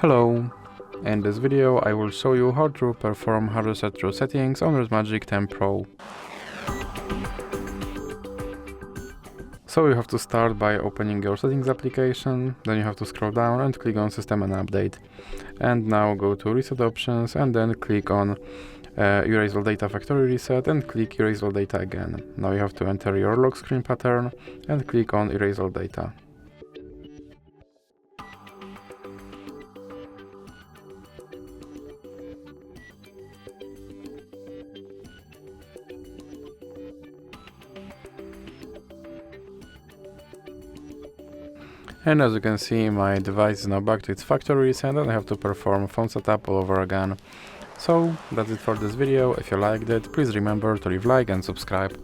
Hello! In this video I will show you how to perform hard reset through settings on Red Magic 10 Pro. So you have to start by opening your settings application, then you have to scroll down and click on System and Update. And now go to Reset Options and then click on Erase All Data Factory Reset and click Erase All Data again. Now you have to enter your lock screen pattern and click on Erase All Data. And as you can see, my device is now back to its factory reset and I have to perform phone setup all over again. So that's it for this video. If you liked it, please remember to leave a like and subscribe.